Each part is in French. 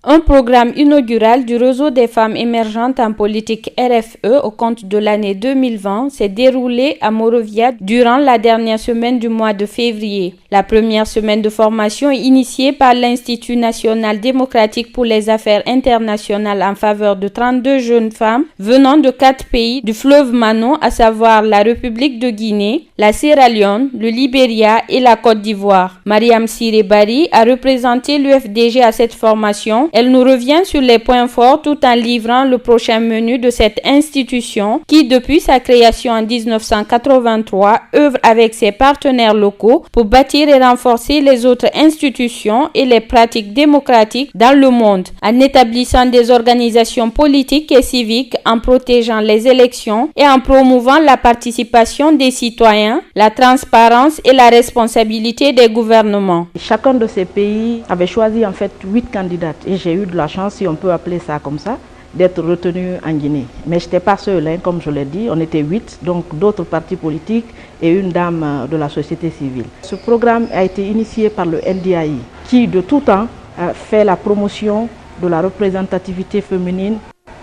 Un programme inaugural du réseau des femmes émergentes en politique RFE au compte de l'année 2020 s'est déroulé à Monrovia durant la dernière semaine du mois de février. La première semaine de formation est initiée par l'Institut national démocratique pour les affaires internationales en faveur de 32 jeunes femmes venant de 4 pays du fleuve Mano, à savoir la République de Guinée, la Sierra Leone, le Libéria et la Côte d'Ivoire. Mariam Siré Bari a représenté l'UFDG à cette formation. Elle nous revient sur les points forts tout en livrant le prochain menu de cette institution qui, depuis sa création en 1983, œuvre avec ses partenaires locaux pour bâtir et renforcer les autres institutions et les pratiques démocratiques dans le monde, en établissant des organisations politiques et civiques, en protégeant les élections et en promouvant la participation des citoyens, la transparence et la responsabilité des gouvernements. Chacun de ces pays avait choisi en fait 8 candidates et j'ai eu de la chance, si on peut appeler ça comme ça, d'être retenu en Guinée. Mais je n'étais pas seule, comme je l'ai dit, on était 8, donc d'autres partis politiques et une dame de la société civile. Ce programme a été initié par le NDI qui de tout temps fait la promotion de la représentativité féminine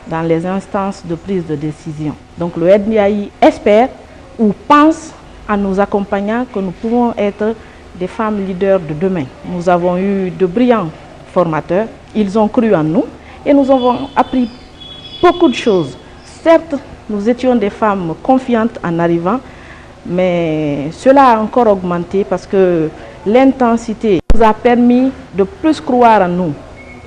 dans les instances de prise de décision. Donc le NDI espère ou pense en nous accompagnant que nous pouvons être des femmes leaders de demain. Nous avons eu de brillants formateurs, ils ont cru en nous et nous avons appris beaucoup de choses. Certes, nous étions des femmes confiantes en arrivant, mais cela a encore augmenté parce que l'intensité nous a permis de plus croire en nous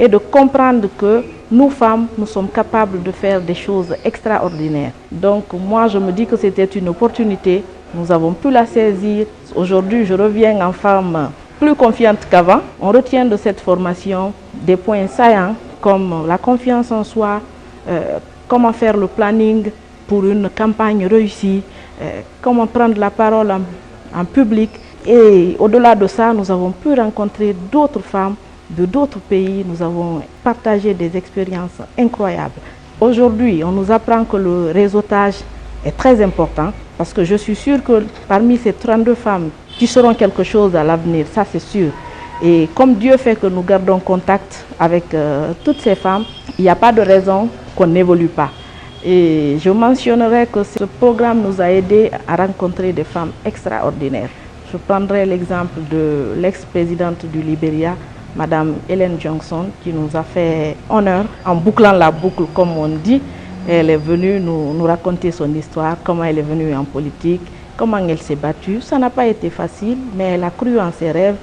et de comprendre que nous femmes, nous sommes capables de faire des choses extraordinaires. Donc moi, je me dis que c'était une opportunité, nous avons pu la saisir. Aujourd'hui, je reviens en femme plus confiante qu'avant. On retient de cette formation des points saillants comme la confiance en soi, comment faire le planning pour une campagne réussie, comment prendre la parole en public. Et au-delà de ça, nous avons pu rencontrer d'autres femmes de d'autres pays. Nous avons partagé des expériences incroyables. Aujourd'hui, on nous apprend que le réseautage est très important parce que je suis sûre que parmi ces 32 femmes qui seront quelque chose à l'avenir, ça c'est sûr. Et comme Dieu fait que nous gardons contact avec toutes ces femmes, il n'y a pas de raison qu'on n'évolue pas. Et je mentionnerai que ce programme nous a aidés à rencontrer des femmes extraordinaires. Je prendrai l'exemple de l'ex-présidente du Libéria, Madame Ellen Johnson, qui nous a fait honneur en bouclant la boucle, comme on dit. Elle est venue nous raconter son histoire, comment elle est venue en politique, comment elle s'est battue. Ça n'a pas été facile, mais elle a cru en ses rêves.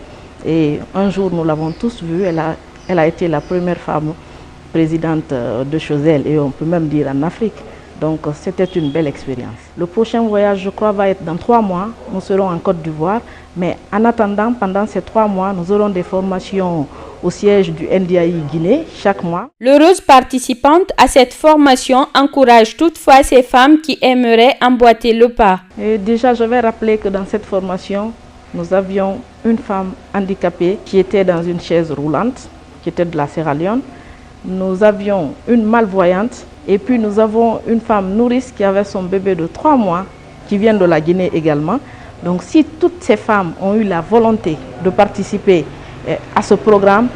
Et un jour, nous l'avons tous vue, elle a été la première femme présidente de Choiseul, et on peut même dire en Afrique. Donc c'était une belle expérience. Le prochain voyage, je crois, va être dans 3 mois. Nous serons en Côte d'Ivoire. Mais en attendant, pendant ces 3 mois, nous aurons des formations au siège du NDI Guinée chaque mois. L'heureuse participante à cette formation encourage toutefois ces femmes qui aimeraient emboîter le pas. Et déjà, je vais rappeler que dans cette formation, nous avions une femme handicapée qui était dans une chaise roulante, qui était de la Sierra Leone. Nous avions une malvoyante et puis nous avons une femme nourrice qui avait son bébé de 3 mois, qui vient de la Guinée également. Donc si toutes ces femmes ont eu la volonté de participer à ce programme,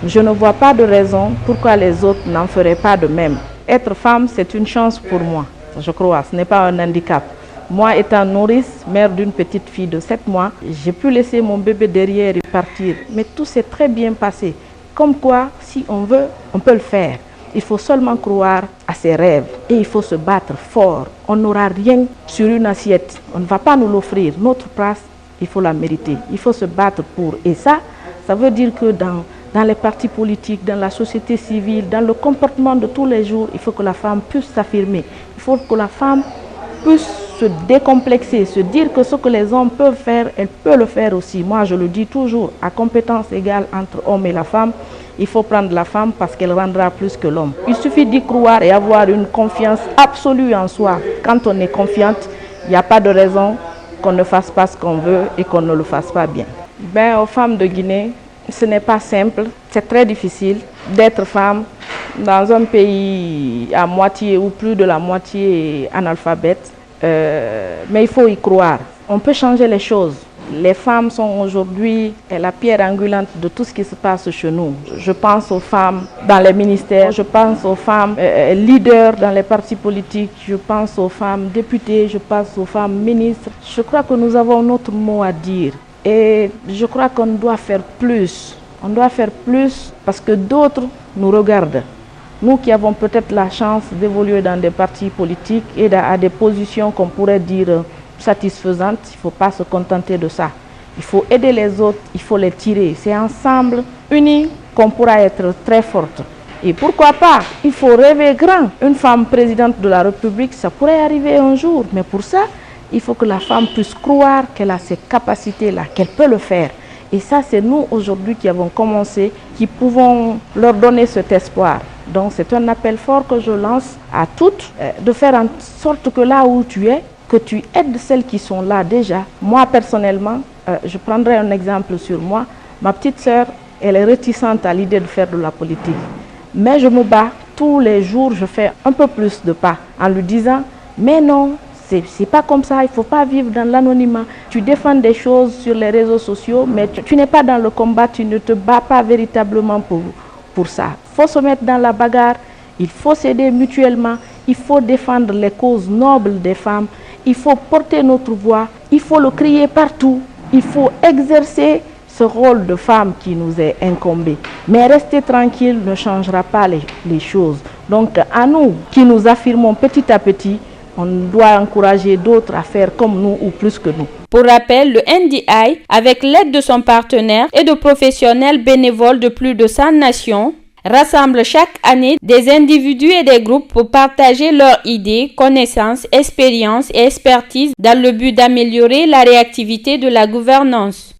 je ne vois pas de raison pourquoi les autres n'en feraient pas de même. Être femme, c'est une chance pour moi, je crois, ce n'est pas un handicap. Moi, étant nourrice, mère d'une petite fille de 7 mois, j'ai pu laisser mon bébé derrière et partir. Mais tout s'est très bien passé. Comme quoi, si on veut, on peut le faire. Il faut seulement croire à ses rêves et il faut se battre fort. On n'aura rien sur une assiette. On ne va pas nous l'offrir. Notre place, il faut la mériter. Il faut se battre pour. Et ça veut dire que dans les partis politiques, dans la société civile, dans le comportement de tous les jours, il faut que la femme puisse s'affirmer. Il faut que la femme puisse se décomplexer, se dire que ce que les hommes peuvent faire, elle peut le faire aussi. Moi, je le dis toujours, à compétence égale entre l'homme et la femme, il faut prendre la femme parce qu'elle rendra plus que l'homme. Il suffit d'y croire et avoir une confiance absolue en soi. Quand on est confiante, il n'y a pas de raison qu'on ne fasse pas ce qu'on veut et qu'on ne le fasse pas bien. Aux femmes de Guinée, ce n'est pas simple, c'est très difficile d'être femme dans un pays à moitié ou plus de la moitié analphabète. Mais il faut y croire. On peut changer les choses. Les femmes sont aujourd'hui la pierre angulante de tout ce qui se passe chez nous. Je pense aux femmes dans les ministères, je pense aux femmes leaders dans les partis politiques, je pense aux femmes députées, je pense aux femmes ministres. Je crois que nous avons notre mot à dire et je crois qu'on doit faire plus. On doit faire plus parce que d'autres nous regardent. Nous qui avons peut-être la chance d'évoluer dans des partis politiques et à des positions qu'on pourrait dire satisfaisantes, il ne faut pas se contenter de ça. Il faut aider les autres, il faut les tirer. C'est ensemble, unis, qu'on pourra être très forte. Et pourquoi pas, il faut rêver grand. Une femme présidente de la République, ça pourrait arriver un jour. Mais pour ça, il faut que la femme puisse croire qu'elle a ces capacités-là, qu'elle peut le faire. Et ça, c'est nous aujourd'hui qui avons commencé, qui pouvons leur donner cet espoir. Donc c'est un appel fort que je lance à toutes, de faire en sorte que là où tu es, que tu aides celles qui sont là déjà. Moi personnellement, je prendrai un exemple sur moi. Ma petite sœur, elle est réticente à l'idée de faire de la politique. Mais je me bats tous les jours, je fais un peu plus de pas en lui disant « mais non, c'est pas comme ça, il ne faut pas vivre dans l'anonymat. Tu défends des choses sur les réseaux sociaux, mais tu n'es pas dans le combat, tu ne te bats pas véritablement pour ça. Il faut se mettre dans la bagarre, il faut s'aider mutuellement, il faut défendre les causes nobles des femmes, il faut porter notre voix, il faut le crier partout, il faut exercer ce rôle de femme qui nous est incombé. Mais rester tranquille ne changera pas les choses. Donc à nous qui nous affirmons petit à petit, on doit encourager d'autres à faire comme nous ou plus que nous. Pour rappel, le NDI, avec l'aide de son partenaire et de professionnels bénévoles de plus de 100 nations, rassemble chaque année des individus et des groupes pour partager leurs idées, connaissances, expériences et expertises dans le but d'améliorer la réactivité de la gouvernance.